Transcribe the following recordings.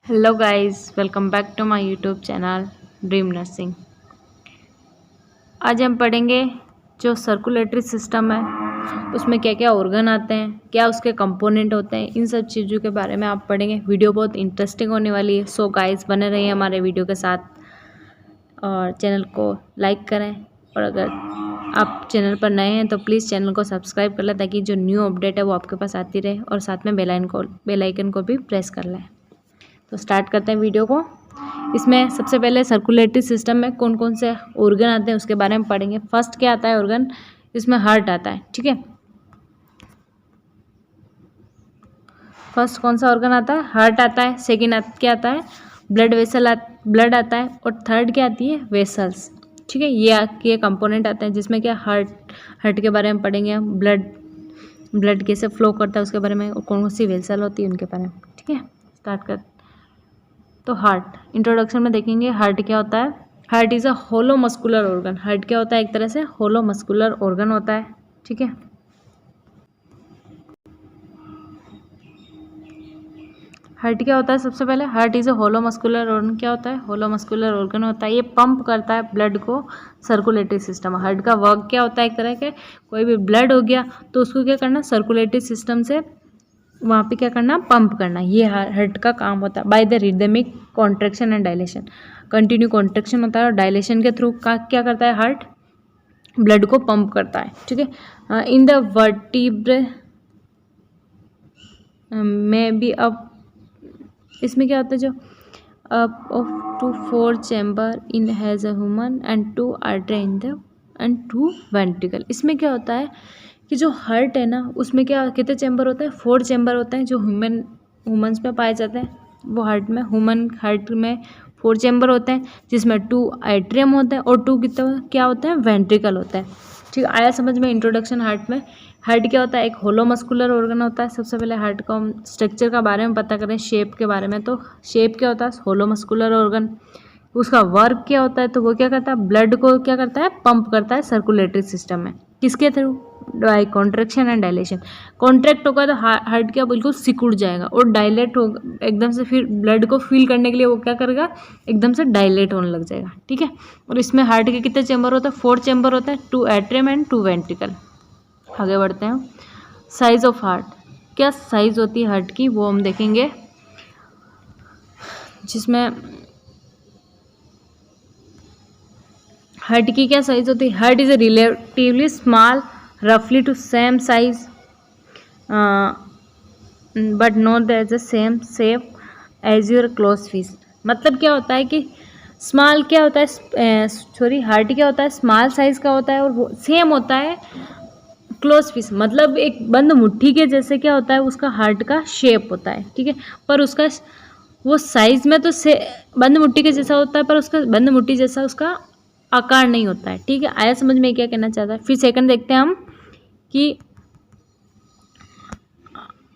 Hello guys, welcome back to my YouTube channel dream nursing. आज हम पढ़ेंगे जो सर्कुलेटरी सिस्टम है उसमें क्या क्या ऑर्गन आते हैं, क्या उसके कंपोनेंट होते हैं, इन सब चीज़ों के बारे में आप पढ़ेंगे। वीडियो बहुत इंटरेस्टिंग होने वाली है। सो गाइस बने रहिए हमारे वीडियो के साथ और चैनल को लाइक करें। और अगर आप चैनल पर नए हैं तो प्लीज़ चैनल को सब्सक्राइब कर लें ताकि जो न्यू अपडेट है वो आपके पास आती रहे, और साथ में बेल आइकन को भी प्रेस कर लें। तो स्टार्ट करते हैं वीडियो को। इसमें सबसे पहले सर्कुलेटरी सिस्टम में कौन कौन से ऑर्गन आते हैं उसके बारे में पढ़ेंगे। फर्स्ट क्या आता है ऑर्गन, इसमें हार्ट आता है। ठीक है, फर्स्ट कौन सा ऑर्गन आता है? हार्ट आता है। सेकेंड क्या आता है? ब्लड आता है। और थर्ड क्या आती है? वेसल्स। ठीक है, ये कंपोनेंट आते हैं जिसमें क्या हार्ट के बारे में पढ़ेंगे हम। ब्लड कैसे फ्लो करता है उसके बारे में, और कौन कौन सी वेसल होती है उनके बारे में। ठीक है, स्टार्ट कर। तो हार्ट इंट्रोडक्शन में देखेंगे हार्ट क्या होता है। Heart is a hollow muscular organ. Heart क्या होता है? एक तरह से होलो मस्कुलर ऑर्गन होता है। ठीक है, हार्ट क्या होता है? सबसे पहले heart is a hollow muscular organ. क्या होता है? होलो मस्कुलर ऑर्गन होता है। ये पंप करता है ब्लड को, सर्कुलेटरी सिस्टम। हार्ट का वर्क क्या होता है? एक तरह के कोई भी ब्लड हो गया तो उसको क्या करना, सर्कुलेटरी सिस्टम से वहाँ पे क्या करना, पंप करना। ये हार्ट का काम होता है। By the rhythmic contraction and dilation, continue contraction होता है और डायलेशन के थ्रू का क्या करता है, हार्ट ब्लड को पंप करता है। ठीक है, इन द वर्टिब्रे में भी अब इसमें क्या होता है, जो up of 2-4 chamber in has a human and 2 artery in the end 2 ventricle. इसमें क्या होता है कि जो हार्ट है ना उसमें क्या कितने चैम्बर होता है? 4 चैम्बर होते हैं जो ह्यूमन्स में पाए जाते हैं। वो ह्यूमन हार्ट में 4 चैम्बर होते हैं जिसमें 2 एट्रियम होते हैं और 2 कितने क्या होते हैं? वेंट्रिकल होते हैं। ठीक है, आया समझ में इंट्रोडक्शन हार्ट में। हार्ट क्या होता है? एक होलो मस्कुलर ऑर्गन होता है। सबसे पहले हार्ट को हम स्ट्रक्चर का बारे में पता करें, शेप के बारे में। तो शेप क्या होता है? होलो मस्कुलर ऑर्गन। उसका वर्क क्या होता है? तो वो क्या करता है, ब्लड को क्या करता है, पंप करता है सर्कुलेटरी सिस्टम में। किसके through? By contraction and dilatation. Contract होगा तो हार्ट क्या बिल्कुल सिकुड़ जाएगा, और डायलेट होगा एकदम से, फिर ब्लड को फील करने के लिए वो क्या करेगा, एकदम से डायलेट होने लग जाएगा। ठीक है, और इसमें हार्ट के कितने चैम्बर होते हैं? 4 चैम्बर होते हैं, 2 एट्रियम एंड 2 वेंट्रिकल। आगे बढ़ते हैं। साइज ऑफ हार्ट, क्या साइज होती है हार्ट की वो हम देखेंगे, जिसमें हार्ट की क्या साइज होती है। Heart is a relatively small, रफली to same size but not that the same shape as your close fist. मतलब क्या होता है कि स्मॉल क्या होता है, सॉरी हार्ट क्या होता है, स्मॉल साइज का होता है और वो सेम होता है क्लोज फिस्ट। मतलब एक बंद मुट्ठी के जैसे क्या होता है, उसका हार्ट का शेप होता है। ठीक है, पर उसका वो साइज में तो से बंद मुट्ठी के जैसा होता है, पर उसका बंद मुट्ठी जैसा उसका आकार नहीं होता है। ठीक है, आया समझ में क्या कहना चाहता है। फिर सेकंड देखते हैं हम कि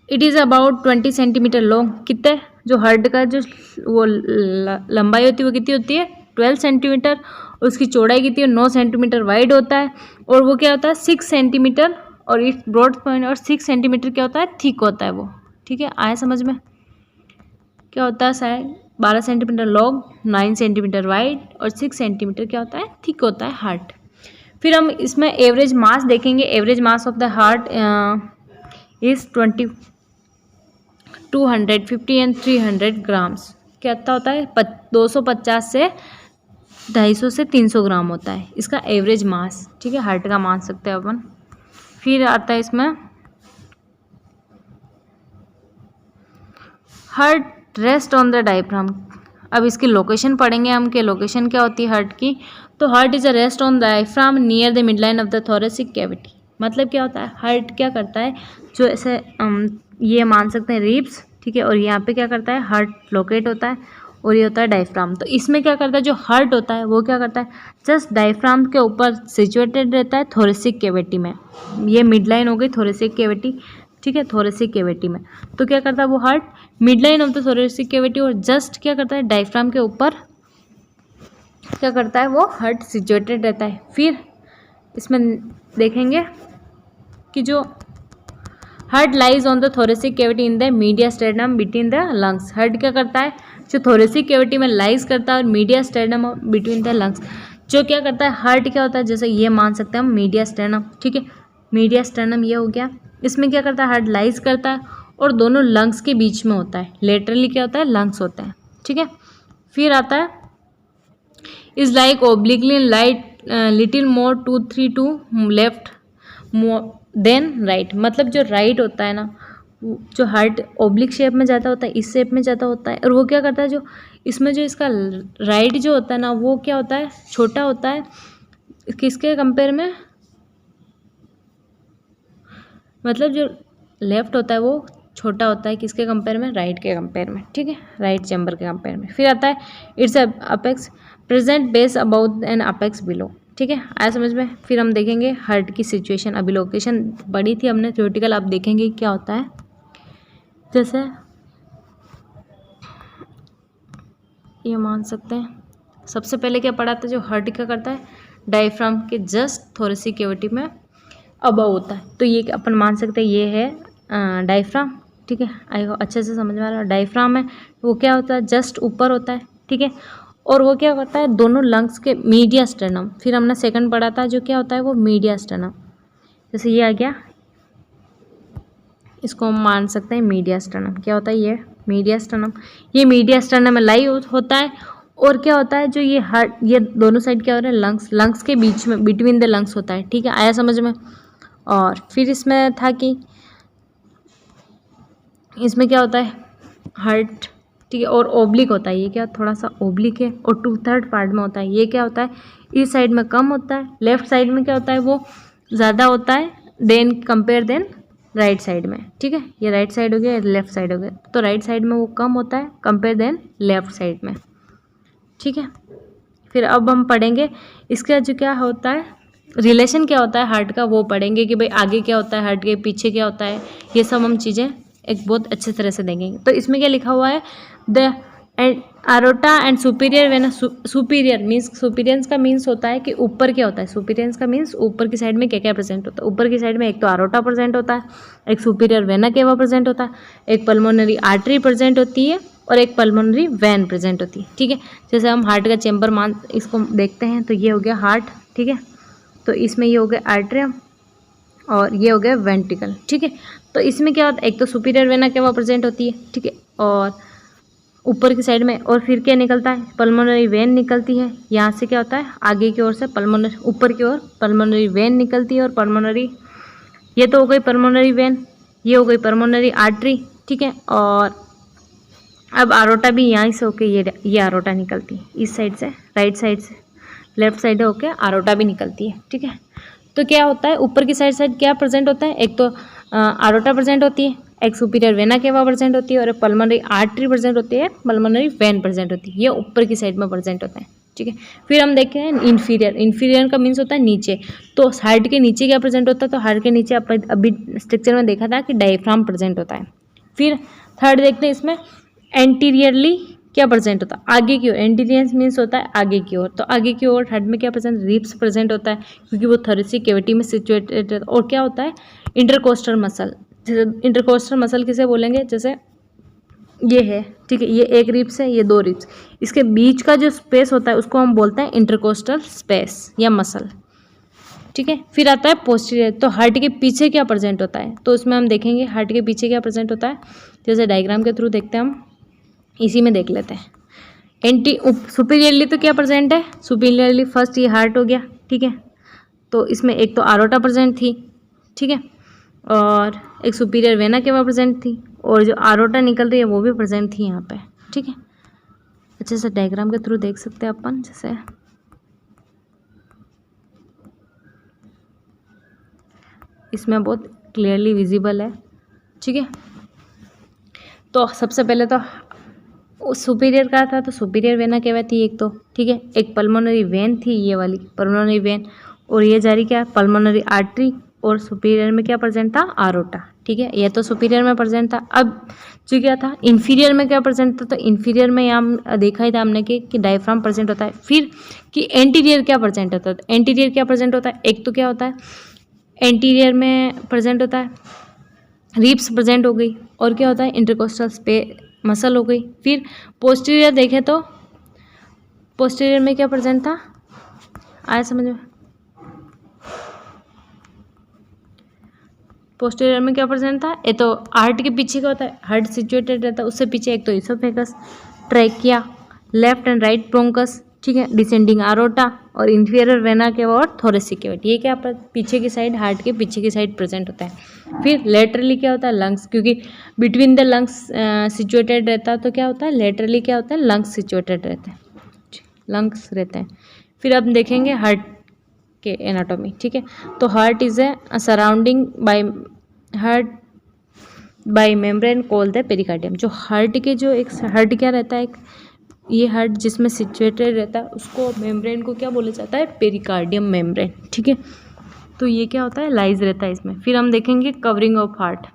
it is about 20 centimetre long. कितने, जो हार्ट का जो वो लंबाई होती है वो कितनी होती है? 12 सेंटीमीटर। उसकी चौड़ाई कितनी है? 9 सेंटीमीटर वाइड होता है। और वो क्या होता है? 6 सेंटीमीटर, और इट्स ब्रॉड पॉइंट, और 6 सेंटीमीटर क्या होता है? थिक होता है वो। ठीक है, आया समझ में क्या होता है? शायद 12 सेंटीमीटर लॉन्ग, 9 सेंटीमीटर वाइड, और 6 सेंटीमीटर क्या होता है? थिक होता है हार्ट। फिर हम इसमें एवरेज मास देखेंगे। Average mass of the heart is 250 and 300 grams. कितना होता है? 250 से 250 से 300 ग्राम होता है इसका एवरेज मास। ठीक है, हार्ट का मान सकते हैं अपन। फिर आता है इसमें heart rest on the diaphragm. अब इसकी लोकेशन पढ़ेंगे हम कि लोकेशन क्या होती है हार्ट की। तो heart is a rest on diaphragm near the mid line of the thoracic cavity. मतलब क्या होता है, हार्ट क्या करता है, जो ऐसे ये मान सकते हैं रिब्स। ठीक है, और यहाँ पे क्या करता है, हार्ट लोकेट होता है, और ये होता है डायफ्राम। तो इसमें क्या करता है, जो हार्ट होता है वो क्या करता है, जस्ट डायफ्राम के ऊपर सिचुएटेड रहता है थोरेसिक कैविटी में। ये मिड लाइन हो गई थोरेसिक कैविटी। ठीक है, थोरेसिक कैविटी में तो क्या करता है वो heart, mid line of the thoracic cavity, और जस्ट क्या करता है, डायफ्राम के ऊपर क्या करता है वो हार्ट सिचुएटेड रहता है। फिर इसमें देखेंगे कि जो heart lies on the thoracic cavity in the mediastinum between the lungs. Heart क्या करता है, जो थोरेसिक कैविटी में लाइज करता है और मीडियास्टेर्नम बिटवीन द लंग्स। जो क्या करता है, हार्ट क्या होता है, जैसे ये मान सकते हैं हम मीडियास्टेर्नम, ठीक है, मीडियास्टेर्नम ये हो गया। इसमें क्या करता है, हार्ट लाइज करता है और दोनों लंग्स के बीच में होता है, लेटरली क्या होता है, लंग्स होता है, ठीक है। फिर आता है is like obliquely light little more 2-3 to left then right. मतलब जो राइट होता है ना, जो हार्ट ओब्लिक शेप में जाता होता है, इस शेप में जाता होता है, और वो क्या करता है, जो इसमें जो इसका राइट जो होता है ना, वो क्या होता है, छोटा होता है किसके कंपेयर में, मतलब जो लेफ्ट होता है वो छोटा होता है किसके कंपेयर में, राइट के कंपेयर में, ठीक है, राइट चैम्बर के कंपेयर में। फिर आता है it's apex present base about an apex below, ठीक है, आया समझ में। फिर हम देखेंगे हार्ट की सिचुएशन, अभी लोकेशन पढ़ी थी हमने थ्योरेटिकल, आप देखेंगे क्या होता है। जैसे ये मान सकते हैं, सबसे पहले क्या पढ़ा था, जो हार्ट क्या करता है, डायफ्राम के जस्ट थोरेसिक कैविटी में अबव होता है। तो ये अपन मान सकते हैं ये है डायफ्राम, ठीक है, आई हो अच्छे से समझ में आ रहा है। डायफ्राम है वो क्या होता है, जस्ट ऊपर होता है, ठीक है, और वो क्या करता है, दोनों लंग्स के मीडियास्टेर्नम। फिर हमने सेकंड पढ़ा था, जो क्या होता है वो मीडियास्टेर्नम, जैसे ये आ गया, इसको हम मान सकते हैं मीडियास्टेर्नम। क्या होता है ये मीडियास्टेर्नम, ये मीडियास्टेर्नम में लाई होता है। और क्या होता है, जो ये हार्ट, ये दोनों साइड क्या हो रहा है, लंग्स के बीच में, बिटवीन द लंग्स होता है, ठीक है, आया समझ में। और फिर इसमें था कि इसमें क्या होता है, हार्ट, ठीक है, और ओब्लिक होता है, ये क्या थोड़ा सा ओब्लिक है, और 2/3 पार्ट में होता है। ये क्या होता है, इस साइड में कम होता है, लेफ्ट साइड में क्या होता है, वो ज़्यादा होता है then compare then right side में, ठीक है, ये राइट साइड हो गया, लेफ्ट साइड हो गया, तो राइट साइड में वो कम होता है कंपेयर देन लेफ्ट साइड में, ठीक है। फिर अब हम पढ़ेंगे इसका जो क्या होता है, रिलेशन क्या होता है हार्ट का, वो पढ़ेंगे कि भाई आगे क्या होता है हार्ट के, पीछे क्या होता है, ये सब हम चीज़ें एक बहुत अच्छे तरह से देखेंगे। तो इसमें क्या लिखा हुआ है, the aorta and superior vena, superior means, superiors का मीन्स होता है कि ऊपर क्या होता है, सुपीरियंस का मीन्स ऊपर की साइड में क्या क्या प्रेजेंट होता है। ऊपर की साइड में एक तो आरोटा प्रेजेंट होता है, एक सुपीरियर वेना केवा प्रेजेंट होता है, एक पल्मोनरी आर्टरी प्रेजेंट होती है, और एक पल्मोनरी वैन प्रेजेंट होती है, ठीक है। जैसे हम हार्ट का चैम्बर मान इसको देखते हैं, तो ये हो गया हार्ट, ठीक है, तो इसमें ये हो गया आर्टरियम और ये हो गया वेंट्रिकल, ठीक है। तो इसमें क्या होता है, एक तो सुपीरियर वेना केवा प्रेजेंट होती है, ठीक है, और ऊपर की साइड में, और फिर क्या निकलता है, पल्मोनरी वेन निकलती है। यहाँ से क्या होता है, आगे की ओर से पल्मोनरी, ऊपर की ओर पल्मोनरी वेन निकलती है, और पल्मोनरी, ये तो हो गई पल्मोनरी वेन, ये हो गई पल्मोनरी आर्टरी, ठीक है। और अब आरोटा भी यहाँ से होके ये आरोटा निकलती है इस साइड से, राइट साइड से, लेफ्ट साइड होके आरोटा भी निकलती है, ठीक है। तो क्या होता है, ऊपर की साइड क्या प्रेजेंट होता है, एक तो आरोटा प्रेजेंट होती है, एक सुपीरियर वेना केवा प्रेजेंट होती है, और पल्मोनरी आर्टरी प्रेजेंट होती है, पल्मोनरी वेन प्रेजेंट होती है, ये ऊपर की साइड में प्रेजेंट होता है, ठीक है। फिर हम देखते हैं इन्फीरियर, इन्फीरियर का मीन्स होता है नीचे। तो हार्ट के नीचे क्या प्रेजेंट होता है, तो हार्ट के नीचे अभी स्ट्रक्चर में देखा था कि डायफ्राम प्रेजेंट होता है। फिर थर्ड देखते हैं इसमें एंटीरियरली क्या प्रेजेंट होता है, आगे की ओर, एंटीरियर मीन्स होता है आगे की ओर। तो आगे की ओर हार्ट में क्या प्रेजेंट, रिब्स प्रेजेंट होता है, क्योंकि वो थोरेसिक कैविटी में सिचुएटेड है। और क्या होता है, इंटरकोस्टल मसल, जैसे इंटरकोस्टल मसल किसे बोलेंगे, जैसे ये है, ठीक है, ये एक रिब्स है, ये 2 रिब्स, इसके बीच का जो स्पेस होता है उसको हम बोलते हैं इंटरकोस्टल स्पेस या मसल, ठीक है। फिर आता है पोस्टीरियर, तो हार्ट के पीछे क्या प्रेजेंट होता है, तो उसमें हम देखेंगे हार्ट के पीछे क्या प्रेजेंट होता है, जैसे डायग्राम के थ्रू देखते हैं हम, इसी में देख लेते हैं। सुपीरियरली तो क्या प्रेजेंट है, सुपीरियरली फर्स्ट ये हार्ट हो गया, ठीक है, तो इसमें एक तो आरोटा प्रेजेंट थी, ठीक है, और एक सुपीरियर वेना केवा प्रेजेंट थी, और जो आरोटा निकल रही है वो भी प्रेजेंट थी यहाँ पे, ठीक है। अच्छे से डायग्राम के थ्रू देख सकते हैं अपन, जैसे इसमें बहुत क्लियरली विजिबल है, ठीक है। तो सबसे पहले तो सुपीरियर का था, तो सुपीरियर वेना केवा थी एक तो, ठीक है, एक पल्मोनरी वेन थी, ये वाली पल्मोनरी वेन, और ये जा रही क्या, पल्मोनरी आर्टरी, और सुपीरियर में क्या प्रेजेंट था, आरोटा, ठीक है, ये तो सुपीरियर में प्रेजेंट था। अब जो क्या था, इन्फीरियर में क्या प्रेजेंट था, तो इन्फीरियर में यहाँ देखा ही था हमने कि डायफ्राम प्रेजेंट होता है। फिर कि एंटीरियर क्या प्रेजेंट होता है, तो एंटीरियर क्या प्रेजेंट होता है, एक तो क्या होता है, एंटीरियर में प्रेजेंट होता है रिब्स प्रेजेंट हो गई, और क्या होता है इंटरकोस्टल मसल हो गई। फिर पोस्टीरियर देखें तो पोस्टीरियर में क्या प्रेजेंट था, आया समझ में? पोस्टीरियर में क्या प्रेजेंट था, ये तो हार्ट के पीछे का होता है, हार्ट सिचुएटेड रहता है, उससे पीछे एक तो oesophagus, trachea, left and right bronchus, ठीक है, डिसेंडिंग आरोटा और इंफीरियर वेना के और थोरेसिक कैविटी, ये क्या पीछे की साइड, हार्ट के पीछे की साइड प्रेजेंट होता है। फिर लेटरली क्या होता है, लंग्स, क्योंकि बिटवीन द लंग्स सिचुएटेड रहता है, तो क्या होता है लेटरली क्या होता है, लंग्स सिचुएटेड रहते हैं, लंग्स रहते हैं। फिर अब देखेंगे हार्ट के एनाटॉमी, ठीक है। तो heart is a surrounding bye membrane called the pericardium. जो हार्ट के जो एक हार्ट क्या रहता है, एक ये हार्ट जिसमें सिचुएटेड रहता है उसको मेम्ब्रेन को क्या बोला जाता है, पेरिकार्डियम मेम्ब्रेन, ठीक है। तो ये क्या होता है, लाइज रहता है इसमें। फिर हम देखेंगे कवरिंग ऑफ हार्ट,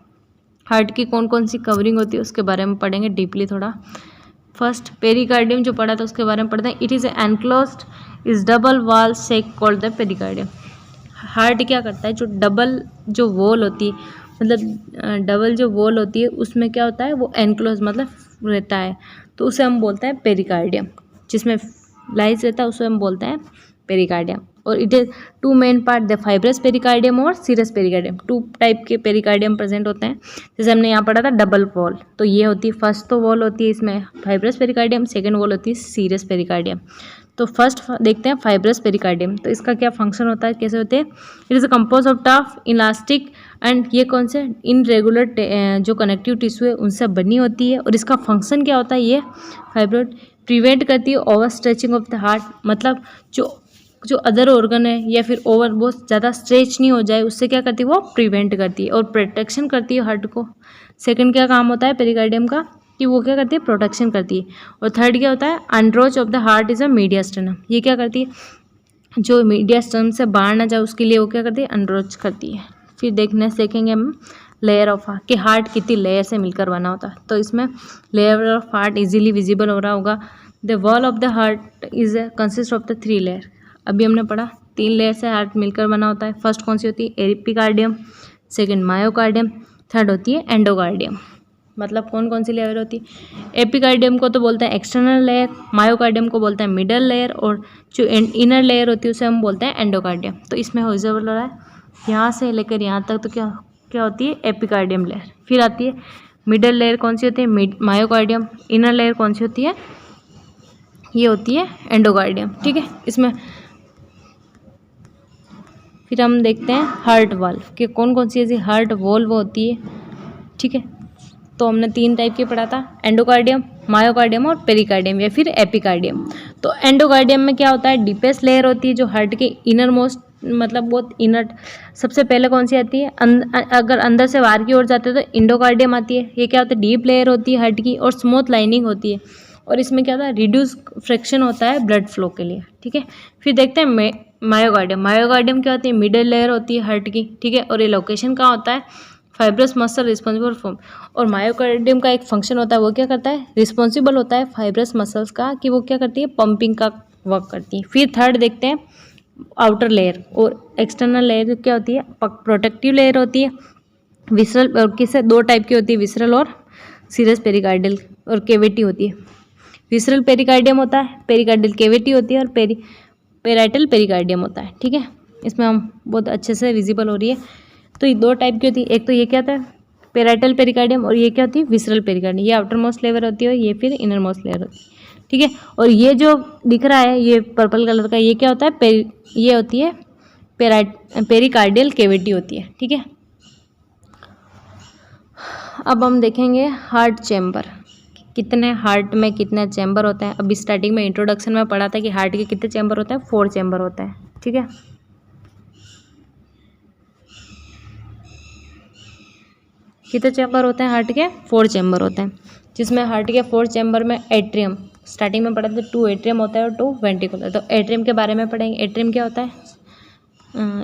हार्ट की कौन कौन सी कवरिंग होती है उसके बारे में पढ़ेंगे डीपली थोड़ा। फर्स्ट पेरिकार्डियम जो पढ़ा था उसके बारे में पढ़ते हैं। It is enclosed is double wall sac called the pericardium. Heart क्या करता है, जो डबल जो वॉल होती है, मतलब डबल जो वॉल होती है उसमें क्या होता है, वो एनक्लोज मतलब रहता है, तो उसे हम बोलते हैं पेरिकार्डियम। जिसमें लाइज रहता है उसे हम बोलते हैं पेरिकार्डियम। और it is two main part, the fibrous pericardium और सीरस पेरिकार्डियम। टू टाइप के पेरिकार्डियम प्रेजेंट होते हैं, जैसे हमने यहाँ पढ़ा था डबल वॉल, तो ये होती है फर्स्ट तो वॉल होती है इसमें फाइब्रस पेरिकार्डियम, सेकेंड वॉल होती है सीरस पेरिकार्डियम। तो फर्स्ट देखते हैं फाइब्रस पेरिकार्डियम, तो इसका क्या फंक्शन होता है, कैसे होते हैं। It is a compose of tough elastic and ये कौन से इनरेगुलर जो कनेक्टिव टिश्यू है उनसे बनी होती है। और इसका फंक्शन क्या होता है, ये फाइब्रोड प्रिवेंट करती है over stretching of the heart, मतलब जो अदर ऑर्गन है या फिर ओवर बहुत ज़्यादा स्ट्रेच नहीं हो जाए, उससे क्या करती है, वो प्रिवेंट करती है और प्रोटेक्शन करती है हार्ट को। सेकंड क्या काम होता है पेरिकार्डियम का, कि वो क्या करती है, प्रोटेक्शन करती है। और थर्ड क्या होता है, अनरोच of the heart is a mediastinum, ये क्या करती है, जो मीडियास्टर्नम से बाहर ना जाए उसके लिए वो क्या करती है, अनरोच करती है। फिर देखेंगे हम लेयर ऑफ हार्ट, कि हार्ट कितनी लेयर से मिलकर बना होता है। तो इसमें layer of heart easily visible हो रहा होगा। The wall of the heart is consist of the 3 layer. अभी हमने पढ़ा 3 लेयर से हार्ट मिलकर बना होता है। फर्स्ट कौन सी होती है, एपिकार्डियम, सेकेंड मायोकार्डियम, थर्ड होती है एंडोकार्डियम। मतलब कौन कौन सी लेयर होती है, एपिकार्डियम को तो बोलते हैं एक्सटर्नल लेयर, मायोकार्डियम को बोलते हैं मिडल लेयर, और जो इनर लेयर होती है उसे हम बोलते हैं एंडोकार्डियम। तो इसमें विजिबल हो रहा है यहाँ से लेकर यहाँ तक, तो क्या क्या होती है, एपिकार्डियम लेयर। फिर आती है मिडल लेयर, कौन सी होती है, मायोकार्डियम। इनर लेयर कौन सी होती है, ये होती है एंडोकार्डियम, ठीक है। इसमें फिर हम देखते हैं हार्ट वाल्व, कि कौन कौन सी ऐसी हार्ट वॉल्व होती है, ठीक है। तो हमने 3 टाइप के पढ़ा था, एंडोकार्डियम, मायोकार्डियम और पेरिकार्डियम या फिर एपिकार्डियम। तो एंडोकार्डियम में क्या होता है, डीपेस्ट लेयर होती है जो हार्ट के इनर मोस्ट, मतलब बहुत इनर। सबसे पहले कौन सी आती है, अगर अंदर से बाहर की ओर जाते हैं तो इंडोकार्डियम आती है। ये क्या होता है, डीप लेयर होती है हार्ट की और स्मूथ लाइनिंग होती है, और इसमें क्या होता है, रिड्यूस फ्रैक्शन होता है ब्लड फ्लो के लिए, ठीक है। फिर देखते हैं मायोकार्डियम। मायोकार्डियम क्या होती है, मिडल लेयर होती है हार्ट की, ठीक है। और ये लोकेशन कहाँ होता है, फाइब्रस मसल रिस्पॉन्सिबल फॉर। और मायोकार्डियम का एक फंक्शन होता है, वो क्या करता है, रिस्पॉन्सिबल होता है फाइब्रस मसल्स का, कि वो क्या करती है, पंपिंग का वर्क करती है। फिर थर्ड देखते हैं आउटर लेयर और एक्सटर्नल लेयर क्या होती है, प्रोटेक्टिव लेयर होती है। विसरल और किससे 2 टाइप की होती है, विसरल और सीरस पेरिकार्डियल, और केविटी होती है। विसरल पेरिकार्डियम होता है, पेरिकार्डियल केविटी होती है, और पेराइटल पेरिकार्डियम होता है, ठीक है। इसमें हम बहुत अच्छे से विजिबल हो रही है। तो ये 2 टाइप की होती है, एक तो ये क्या होता है पेराइटल पेरिकार्डियम, और ये क्या होती है विसरल पेरिकार्डियम। ये आउटर मोस्ट लेयर होती है, ये फिर इनर मोस्ट लेयर होती है, ठीक है। और ये जो दिख रहा है ये पर्पल कलर का, ये क्या होता है, ये होती है पेरिकार्डियल केविटी होती है, ठीक है। अब हम देखेंगे हार्ट चैम्बर, कितने हार्ट में कितने चैम्बर होते हैं। अभी स्टार्टिंग में इंट्रोडक्शन में पढ़ा था कि हार्ट के कितने चैम्बर होते हैं, 4 चैम्बर होते हैं, ठीक है। कितने चैम्बर होते हैं हार्ट के, 4 चैम्बर होते हैं। जिसमें हार्ट के 4 चैम्बर में एट्रियम, स्टार्टिंग में पढ़ा था 2 एट्रियम होता है और 2 वेंट्रिकल। तो एट्रियम के बारे में पढ़ेंगे। एट्रियम क्या होता है,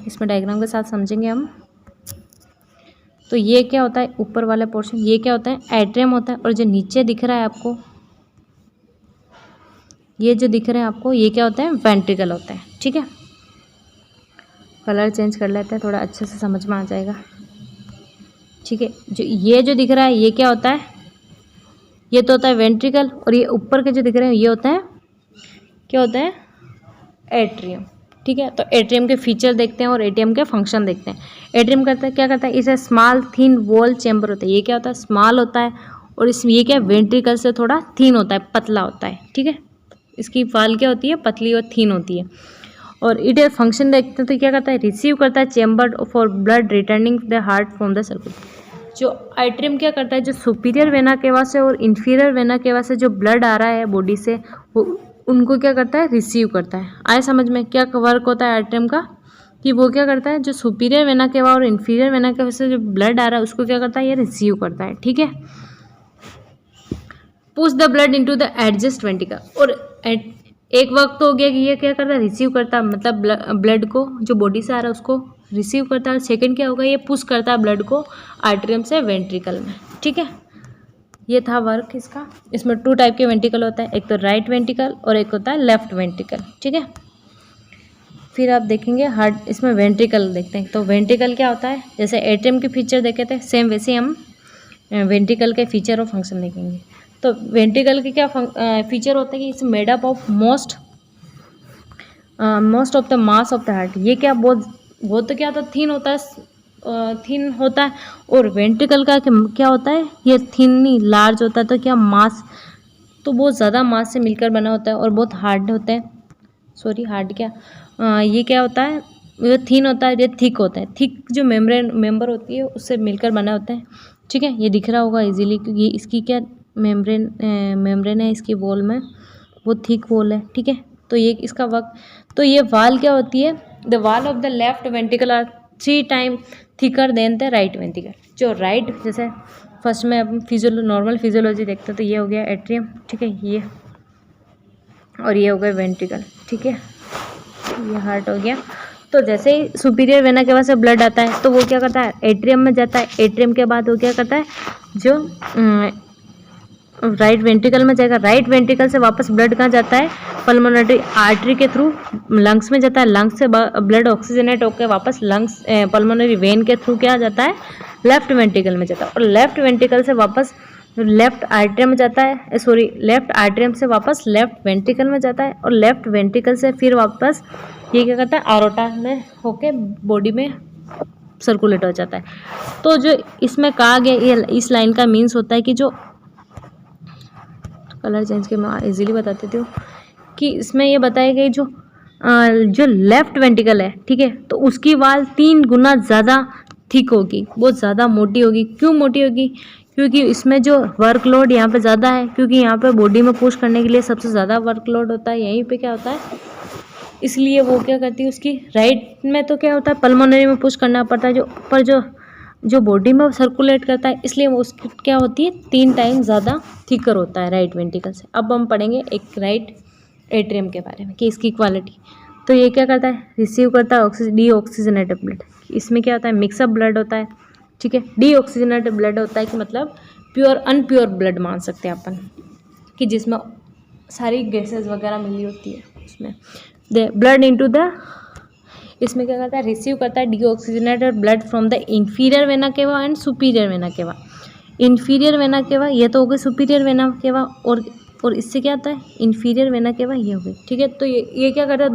इसमें डायग्राम के साथ समझेंगे हम। तो ये क्या होता है, ऊपर वाला पोर्शन, ये क्या होता है, एट्रियम होता है। और जो नीचे दिख रहा है आपको, ये जो दिख रहा है आपको, ये क्या होता है, वेंट्रिकल होता है, ठीक है। कलर चेंज कर लेते हैं, थोड़ा अच्छे से समझ में आ जाएगा, ठीक। ठीक है। जो दिख रहा है ये क्या होता है, ये तो होता है वेंट्रिकल, और ये ऊपर के जो दिख रहे हैं ये होता है, क्या होता है, एट्रियम। ठीक है, तो एट्रियम के फीचर देखते हैं और एट्रियम के फंक्शन देखते हैं। एट्रियम क्या करता है, इसे स्मॉल थिन वॉल चैम्बर होता है। ये क्या होता है, स्मॉल होता है, और इसमें ये क्या है, वेंट्रिकल से थोड़ा थिन होता है, पतला होता है। ठीक है, इसकी वाल क्या होती है, पतली और थिन होती है। और इट फंक्शन देखते हैं तो क्या करता है, रिसीव करता है chamber for blood returning the heart from the circular. जो एट्रियम क्या करता है, जो सुपीरियर वेना केवा से और इंफीरियर वेना केवा से जो ब्लड आ रहा है बॉडी से, वो उनको क्या करता है, रिसीव करता है। आए समझ में क्या वर्क होता है एट्रियम का, कि वो क्या करता है, जो सुपीरियर वेना केवा और इंफीरियर वेना केवा से जो ब्लड आ रहा है उसको क्या करता है, ये रिसीव करता है। ठीक है, push the blood into the adjust ventricle. और एक वक्त तो हो गया कि ये क्या करता है, रिसीव करता है, मतलब ब्लड को जो बॉडी से आ रहा है उसको रिसीव करता है। सेकंड क्या होगा, ये पुश करता है ब्लड को आर्टरियम से वेंट्रिकल में। ठीक है, ये था वर्क इसका। इसमें 2 टाइप के वेंट्रिकल होता है, एक तो राइट वेंट्रिकल और एक होता है लेफ्ट वेंट्रिकल। ठीक है, फिर आप देखेंगे हार्ट, इसमें वेंट्रिकल देखते हैं। तो वेंट्रिकल क्या होता है, जैसे एट्रियम के फीचर देखे थे सेम वैसे हम वेंट्रिकल के फीचर और फंक्शन देखेंगे। तो वेंट्रिकल के क्या फीचर होते हैं कि it's made up of most of the mass of the heart. ये क्या बहुत तो क्या होता है, थिन होता है। और वेंट्रिकल का क्या होता है, ये थिन नहीं लार्ज होता है। तो क्या मास तो बहुत ज़्यादा मास से मिलकर बना होता है और बहुत हार्ड होता है। सॉरी, हार्ड क्या, ये क्या होता है, ये थिन होता है, ये थिक होता है। थिक जो मेम्बर होती है उससे मिलकर बना होता है। ठीक है, ये दिख रहा होगा इजीली क्योंकि इसकी क्या मेम्ब्रेन है इसकी वॉल में, वो थिक वॉल है। ठीक है, तो ये इसका वक्त, तो ये वाल क्या होती है, the wall of the left ventricle are 3 time thicker than the right ventricle. जो राइट, जैसे फर्स्ट में अपन नॉर्मल फिजियोलॉजी देखते हैं तो ये हो गया एट्रियम। ठीक है, ये और ये हो गया वेंट्रिकल। ठीक है, ये हार्ट हो गया। तो जैसे ही सुपीरियर वेना के बाद से ब्लड आता है तो वो क्या करता है, एट्रियम में जाता है। एट्रियम के बाद वो क्या करता है, जो राइट वेंट्रिकल में जाएगा। राइट वेंट्रिकल से वापस ब्लड कहाँ जाता है, पल्मोनरी आर्टरी के थ्रू लंग्स में जाता है। लंग्स से ब्लड ऑक्सीजनेट होकर वापस लंग्स पल्मोनरी वेन के थ्रू क्या जाता है, लेफ्ट वेंट्रिकल में जाता है। और लेफ्ट वेंट्रिकल से वापस लेफ्ट आर्टरियम में जाता है, लेफ्ट आर्टरियम से वापस लेफ्ट वेंट्रिकल में जाता है। और लेफ्ट वेंट्रिकल से फिर वापस ये क्या करता है, आरोटा में होके बॉडी में सर्कुलेट हो जाता है। तो जो इसमें कहा गया, ये इस लाइन का मीन्स होता है कि जो कलर चेंज के मैं इजीली बता देती हूँ कि इसमें ये बताया गया जो लेफ्ट वेंट्रिकल है, ठीक है, तो उसकी वाल 3 गुना ज़्यादा थिक होगी, बहुत ज़्यादा मोटी होगी। क्यों मोटी होगी, क्योंकि इसमें जो वर्कलोड यहाँ पे ज़्यादा है, क्योंकि यहाँ पे बॉडी में पुश करने के लिए सबसे ज़्यादा वर्कलोड होता है, यहीं पे क्या होता है, इसलिए वो क्या करती है, उसकी राइट में तो क्या होता है पल्मोनरी में पुश करना पड़ता है, जो बॉडी में सर्कुलेट करता है, इसलिए वो उसकी क्या होती है 3 टाइम ज़्यादा थिकर होता है राइट वेंट्रिकल से। अब हम पढ़ेंगे एक राइट एट्रियम के बारे में कि इसकी क्वालिटी। तो ये क्या करता है, रिसीव करता है डीऑक्सीजनेटेड ब्लड। इसमें क्या होता है, मिक्सअप ब्लड होता है। ठीक है, डीऑक्सीजनेटेड ब्लड होता है कि मतलब प्योर अनप्योर ब्लड मान सकते हैं अपन, कि जिसमें सारी गैसेस वगैरह मिली होती है उसमें। द ब्लड इनटू द, इसमें क्या करता है, रिसीव करता है deoxygenated blood from the inferior vena cava and superior vena cava. Inferior vena cava ये तो हो गई, सुपीरियर वेना केवा, और इससे क्या आता है इंफीरियर वेना केवा, ये हो गई। ठीक है, तो ये क्या करता है,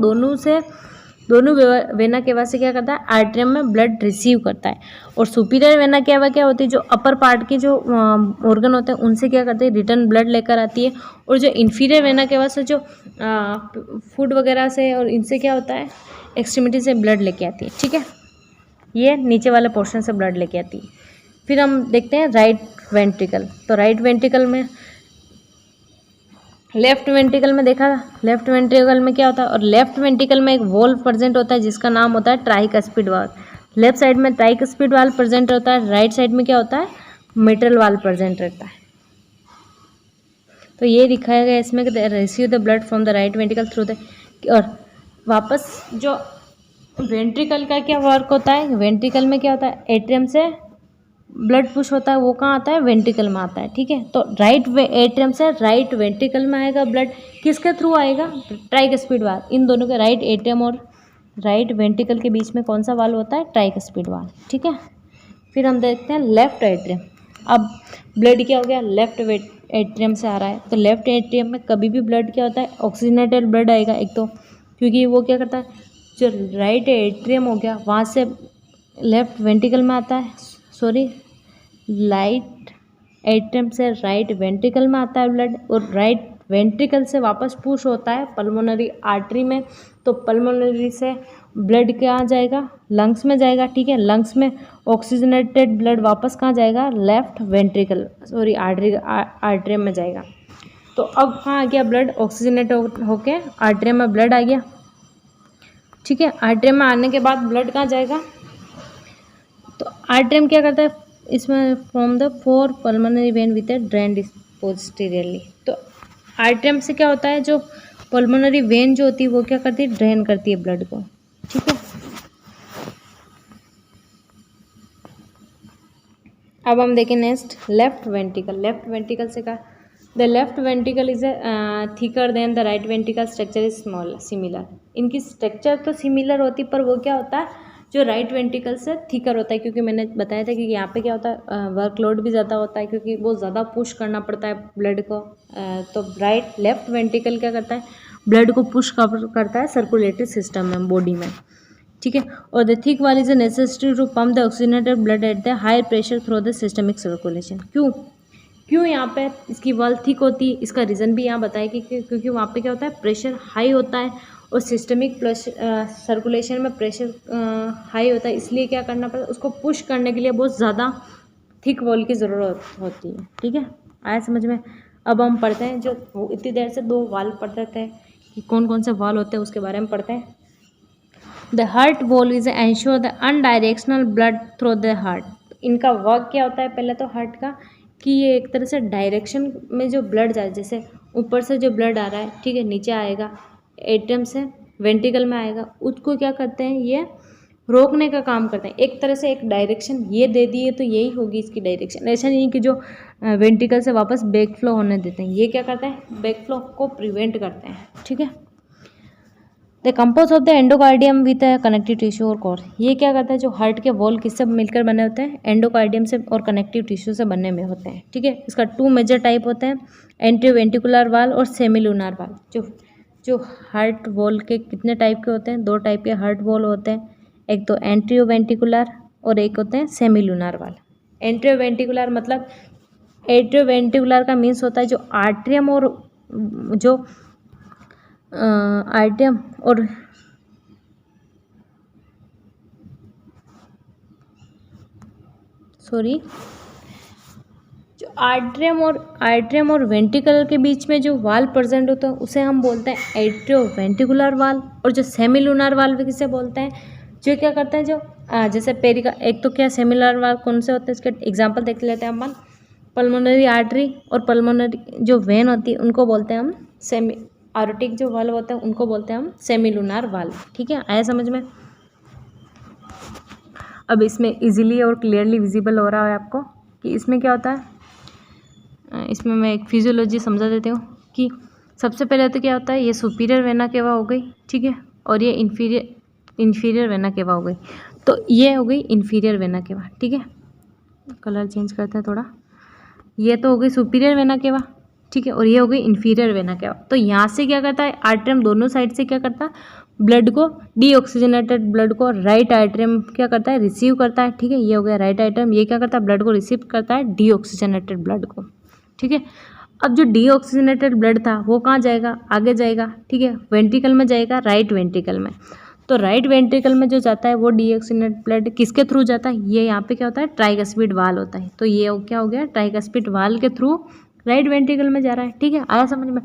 दोनों वेना केवा से क्या करता है, आर्टरियम में ब्लड रिसीव करता है। और सुपीरियर वेना केवा क्या होती है, जो अपर पार्ट के जो ऑर्गन होते हैं उनसे क्या करते हैं, रिटर्न ब्लड लेकर आती है। और जो इंफीरियर वेना केवा से जो फूड वगैरह से और इनसे क्या होता है, एक्सट्रीमिटी से ब्लड लेके आती है। ठीक है, ये नीचे वाले पोर्शन से ब्लड लेके आती है। फिर हम देखते हैं राइट वेंट्रिकल। तो राइट वेंट्रिकल में, लेफ्ट वेंट्रिकल में देखा, लेफ्ट वेंट्रिकल में क्या होता है, और लेफ्ट वेंट्रिकल में एक वॉल्व प्रेजेंट होता है जिसका नाम होता है ट्राइकस्पिड वाल्व। लेफ्ट साइड में ट्राइकस्पिड वाल्व प्रेजेंट होता है, राइट साइड में क्या होता है, मिट्रल वाल्व प्रेजेंट रहता है। तो ये दिखाया गया इसमें कि receive the blood from the right ventricle through the, और वापस जो वेंट्रिकल का क्या वर्क होता है, वेंट्रिकल में क्या होता है, एट्रियम से ब्लड पुश होता है, वो कहाँ आता है, वेंट्रिकल में आता है। ठीक है, तो राइट एट्रियम से राइट वेंट्रिकल में आएगा ब्लड, किसके थ्रू आएगा, ट्राइकस्पिड वाल्व। इन दोनों के राइट एट्रियम और राइट वेंट्रिकल के बीच में कौन सा वाल्व होता है, ट्राइकस्पिड वाल्व। ठीक है, फिर हम देखते हैं लेफ्ट एट्रियम। अब ब्लड क्या हो गया, लेफ्ट एट्रियम से आ रहा है, तो लेफ्ट एट्रियम में कभी भी ब्लड क्या होता है, ऑक्सीजनेटेड ब्लड आएगा एक तो, क्योंकि वो क्या करता है, जो राइट एट्रियम हो गया वहाँ से लेफ्ट वेंट्रिकल में आता है, सॉरी राइट एट्रियम से राइट वेंट्रिकल में आता है ब्लड, और राइट वेंट्रिकल से वापस पुश होता है पल्मोनरी आर्टरी में, तो पल्मोनरी से ब्लड कहाँ जाएगा, लंग्स में जाएगा, ठीक है। लंग्स में ऑक्सीजनेटेड ब्लड वापस कहाँ जाएगा, लेफ्ट वेंट्रिकल सॉरी आर्टरियम में जाएगा। तो अब कहाँ आ गया ब्लड, ऑक्सीजनेट होके आर्टरियम में ब्लड आ गया, ठीक है। आर्टरियम में आने के बाद ब्लड कहाँ जाएगा, तो आर्टरियम क्या करता है, इसमें from the 4 pulmonary vein with A drain posteriorly, तो आर्टरियम से क्या होता है, जो पल्मोनरी वेन जो होती है वो क्या करती है, ड्रेन करती है ब्लड को, ठीक है। अब हम देखें next left ventricle. Left ventricle से क्या, the left ventricle is thicker than the right ventricle, structure is small similar. इनकी स्ट्रक्चर तो सिमिलर होती पर वो क्या होता है, जो राइट वेंट्रिकल से थिकर होता है, क्योंकि मैंने बताया था कि यहाँ पे क्या होता है, वर्कलोड भी ज़्यादा होता है, क्योंकि वो ज़्यादा पुश करना पड़ता है ब्लड को। तो लेफ्ट वेंट्रिकल क्या करता है, ब्लड को पुश करता है सर्कुलेटरी सिस्टम में, बॉडी में, ठीक है। और the thick wall is a necessity to pump the oxygenated blood at the high pressure through the systemic circulation. क्यों यहाँ पे इसकी वॉल थिक होती है, इसका रीज़न भी यहाँ बताया कि क्योंकि वहाँ पे क्या होता है, प्रेशर हाई होता है, और सिस्टमिक प्लस सर्कुलेशन में प्रेशर हाई होता है, इसलिए क्या करना पड़ता है, उसको पुश करने के लिए बहुत ज़्यादा थिक वॉल की ज़रूरत होती है, ठीक है। आया समझ में। अब हम पढ़ते हैं, जो इतनी देर से 2 वाल पढ़ते थे कि कौन कौन से वाल होते हैं, उसके बारे में पढ़ते हैं। The heart wall is ensure the unidirectional blood through the heart. इनका वर्क क्या होता है, पहले तो हार्ट का, कि ये एक तरह से डायरेक्शन में जो ब्लड जाए, जैसे ऊपर से जो ब्लड आ रहा है, ठीक है, नीचे आएगा एट्रियम से वेंट्रिकल में आएगा, उसको क्या करते हैं, ये रोकने का काम करते हैं। एक तरह से एक डायरेक्शन ये दे दिए तो यही होगी इसकी डायरेक्शन, ऐसा नहीं कि जो वेंट्रिकल से वापस बैक फ्लो होने देते हैं, ये क्या करते हैं, बैक फ्लो को प्रिवेंट करते हैं, ठीक है। The compose of the endocardium with connective tissue और कोर। ये क्या करता है, जो हार्ट के वॉल किससे मिलकर बने होते हैं, एंडोकार्डियम से और कनेक्टिव टिश्यू से बनने में होते हैं, ठीक है। इसका 2 मेजर टाइप होते हैं, एंट्रियोवेंट्रिकुलर वाल और सेमीलुनार वाल। जो हार्ट वॉल के कितने टाइप के होते हैं, 2 टाइप के हार्ट वॉल होते हैं, एक तो एंट्रियोवेंट्रिकुलर और एक होते हैं सेमीलुनार वाल। एंट्रियोवेंट्रिकुलर मतलब, एंट्रियोवेंट्रिकुलर का मीन्स होता है जो आर्टरियम और जो आर्टरियम और जो आर्टरियम और वेंट्रिकल के बीच में जो वाल प्रेजेंट होता है उसे हम बोलते हैं एट्रियोवेंट्रिकुलर वाल। और जो सेमीलुनार वाल भी किसे बोलते हैं, जो क्या करते हैं, जो जैसे पेरिका, एक तो क्या सेमीलुनार वाल कौन से होते हैं, इसके एग्जांपल देख लेते हैं अपन। पल्मोनरी आर्टरी और पल्मोनरी जो वेन होती है उनको बोलते हैं हम आर्टिक जो वाल होता है उनको बोलते हैं हम सेमीलुनार वाल, ठीक है। आया समझ में। अब इसमें इजीली और क्लियरली विजिबल हो रहा है आपको कि इसमें क्या होता है। इसमें मैं एक फिजियोलॉजी समझा देती हूँ कि सबसे पहले तो क्या होता है, ये सुपीरियर वेना केवा हो गई, ठीक है, और ये इन्फीरियर वेना केवा हो गई। तो ये हो गई इन्फीरियर वेना केवा, ठीक है। कलर चेंज करते हैं थोड़ा। ये तो हो गई सुपीरियर वेना केवा, ठीक है, और ये हो गई इन्फीरियर वेना केवा। तो यहाँ से क्या करता है, आर्टरियम दोनों साइड से क्या करता है, ब्लड को, डीऑक्सीजनेटेड ब्लड को राइट आर्टरियम क्या करता है, रिसीव करता है, ठीक है। ये हो गया राइट आर्टरियम, ये क्या करता है, ब्लड को रिसीव करता है, डीऑक्सीजनेटेड ब्लड को, ठीक है। अब जो डीऑक्सीजनेटेड ब्लड था वो कहाँ जाएगा, आगे जाएगा, ठीक है, वेंट्रिकल में जाएगा, राइट वेंट्रिकल में। तो राइट वेंट्रिकल में जो जाता है वो डीऑक्सीजनेटेड ब्लड किसके थ्रू जाता है, ये यहाँ पे क्या होता है, ट्राइकस्पिड वाल होता है। तो ये क्या हो गया, ट्राइकस्पिड वाल के थ्रू राइट वेंट्रिकल में जा रहा है, ठीक है। आया समझ में।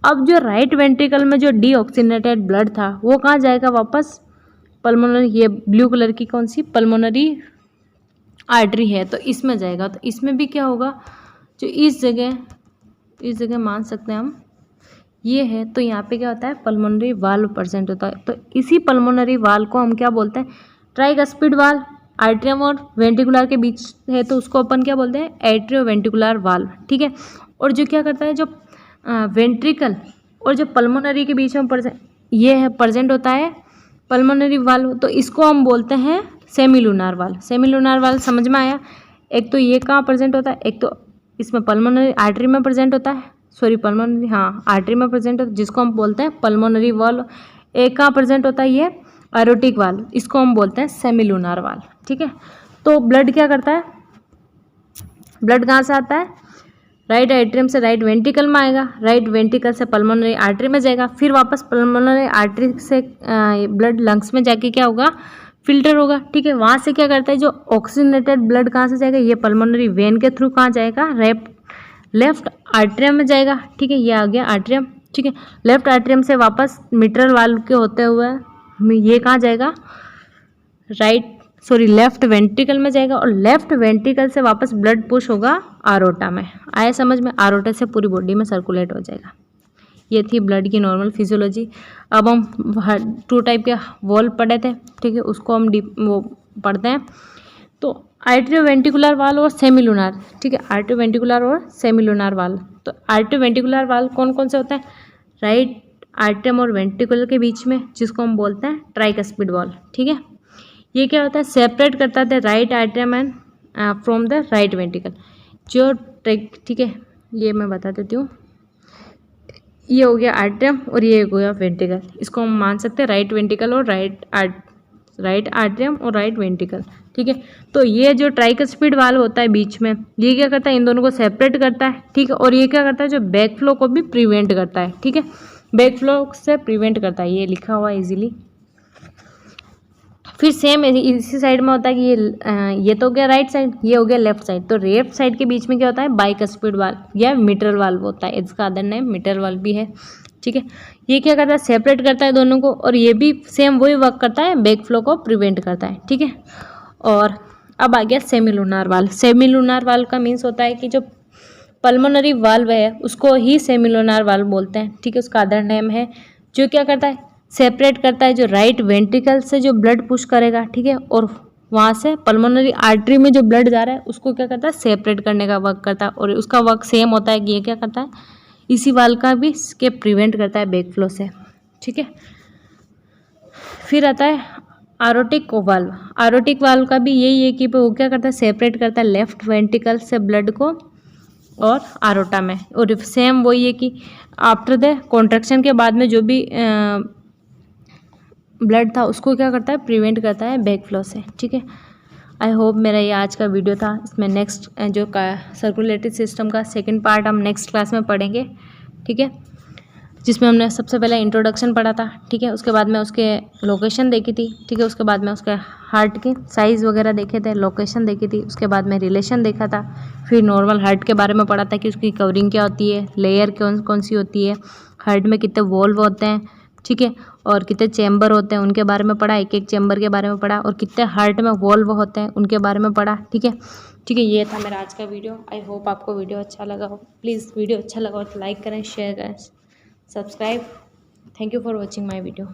अब जो राइट वेंट्रिकल में जो डीऑक्सीजनेटेड ब्लड था वो कहाँ जाएगा, वापस पल्मोनरी, ये ब्लू कलर की कौन सी पल्मोनरी आर्टरी है, तो इसमें जाएगा। तो इसमें भी क्या होगा, जो इस जगह मान सकते हैं हम ये है, तो यहाँ पे क्या होता है, पल्मोनरी वाल्व प्रेजेंट होता है। तो इसी पल्मोनरी वाल्व को हम क्या बोलते हैं, ट्राइकस्पिड वाल्व। आर्टरियम और वेंट्रिकुलर के बीच है तो उसको अपन क्या बोलते हैं, एट्रियोवेंट्रिकुलर वाल्व, ठीक है। और जो क्या करता है, जो वेंट्रिकल और जो पल्मोनरी के बीच में ये है प्रेजेंट होता है पल्मोनरी वाल्व, तो इसको हम बोलते हैं semi lunar valve. Semi lunar valve समझ में आया। एक तो ये कहाँ प्रेजेंट होता है, एक तो इसमें पल्मोनरी आर्टरी में प्रेजेंट होता है, सॉरी पल्मोनरी, हाँ आर्टरी में प्रेजेंट होता है जिसको हम बोलते हैं पल्मोनरी वाल्व। एक कहाँ प्रेजेंट होता है, ये एरोटिक वाल्व, इसको हम बोलते हैं सेमी लूनार वाल्व। ठीक है, तो ब्लड क्या करता है, ब्लड कहाँ से आता है, राइट एट्रियम से राइट वेंट्रिकल में आएगा, राइट वेंट्रिकल से पल्मोनरी आर्टरी में जाएगा, फिर वापस पल्मोनरी आर्टरी से ब्लड लंग्स में जाके क्या होगा, फिल्टर होगा। ठीक है, वहाँ से क्या करता है, जो ऑक्सीजनेटेड ब्लड कहाँ से जाएगा, ये पल्मोनरी वेन के थ्रू कहाँ जाएगा, लेफ्ट आर्टरियम में जाएगा। ठीक है, ये आ गया आर्टरियम। ठीक है, लेफ्ट आर्टरियम से वापस मिट्रल वाल्व के होते हुए ये कहाँ जाएगा, लेफ्ट वेंट्रिकल में जाएगा, और लेफ्ट वेंट्रिकल से वापस ब्लड पुश होगा आरोटा में। आया समझ में, आरोटा से पूरी बॉडी में सर्कुलेट हो जाएगा। ये थी ब्लड की नॉर्मल फिजियोलॉजी। अब हम 2 टाइप के वॉल्व पढ़े थे। ठीक है, उसको हम वो पढ़ते हैं। तो आर्टरियोवेंट्रिकुलर वाल्व और सेमी लूनार। ठीक है, आर्टरियोवेंट्रिकुलर और सेमी लूनार वाल्व। तो आर्टरियोवेंट्रिकुलर वाल्व कौन कौन से होते हैं, राइट आर्टरियम और वेंट्रिकुलर के बीच में, जिसको हम बोलते हैं ट्राइकस्पिड वाल्व। ठीक है, ये क्या होता है, सेपरेट करता है right atrium and from the right ventricle. जो ठीक है, ये मैं बता देती हूँ। ये हो गया आर्टरियम और ये हो गया वेंट्रिकल। इसको हम मान सकते हैं राइट वेंट्रिकल और राइट आर्टरियम और राइट वेंट्रिकल। ठीक है, तो ये जो ट्राइकस्पिड वाल्व होता है बीच में, ये क्या करता है, इन दोनों को सेपरेट करता है। ठीक है, और ये क्या करता है, जो बैक फ्लो को भी प्रिवेंट करता है। ठीक है, बैक फ्लो से प्रिवेंट करता है, ये लिखा हुआ है इजीली। फिर सेम इसी साइड में होता है कि ये तो हो गया राइट साइड, ये हो गया लेफ्ट साइड। तो लेफ्ट साइड के बीच में क्या होता है, बाइकस्पिड वाल्व या मिट्रल वाल्व होता है, इसका अदर नेम मिट्रल वाल्व भी है। ठीक है, ये क्या करता है, सेपरेट करता है दोनों को, और ये भी सेम वही वर्क करता है, बैक फ्लो को प्रिवेंट करता है। ठीक है, और अब आ गया semi lunar valve. Semi lunar valve का मीन्स होता है कि जो पल्मोनरी वाल्व है उसको ही सेमी लूनार वाल्व बोलते हैं। ठीक है, उसका अदर नेम है, जो क्या करता है, सेपरेट करता है जो राइट वेंट्रिकल से जो ब्लड पुश करेगा। ठीक है, और वहाँ से पल्मोनरी आर्टरी में जो ब्लड जा रहा है उसको क्या करता है, सेपरेट करने का वर्क करता है। और उसका वर्क सेम होता है कि ये क्या करता है, इसी वाल्व का भी इसके प्रिवेंट करता है बैक फ्लो से। ठीक है, फिर आता है आरोटिक वाल्व। आरोटिक वाल्व का भी यही है कि वो क्या करता है, सेपरेट करता है लेफ्ट वेंट्रिकल से ब्लड को और आरोटा में। और सेम वही है कि आफ्टर द कॉन्ट्रैक्शन के बाद में जो भी ब्लड था उसको क्या करता है, प्रिवेंट करता है बैक फ्लो से। ठीक है, आई होप मेरा ये आज का वीडियो था। इसमें नेक्स्ट जो सर्कुलेटरी सिस्टम का सेकंड पार्ट हम नेक्स्ट क्लास में पढ़ेंगे। ठीक है, जिसमें हमने सबसे पहले इंट्रोडक्शन पढ़ा था। ठीक है, उसके बाद में उसके लोकेशन देखी थी। ठीक है, उसके बाद में उसके हार्ट की साइज़ वगैरह देखे थे, लोकेशन देखी थी, उसके बाद में रिलेशन देखा था। फिर नॉर्मल हार्ट के बारे में पढ़ा था कि उसकी कवरिंग क्या होती है, लेयर कौन कौन सी होती है, हार्ट में कितने वॉल्व होते हैं। ठीक है, और कितने चैम्बर होते हैं उनके बारे में पढ़ा, एक एक चैम्बर के बारे में पढ़ा, और कितने हार्ट में वॉल्व होते हैं उनके बारे में पढ़ा। ठीक है, ये था मेरा आज का वीडियो। आई होप आपको वीडियो अच्छा लगा हो। प्लीज़ वीडियो अच्छा लगा हो तो लाइक करें, शेयर करें, subscribe. Thank you for watching my video.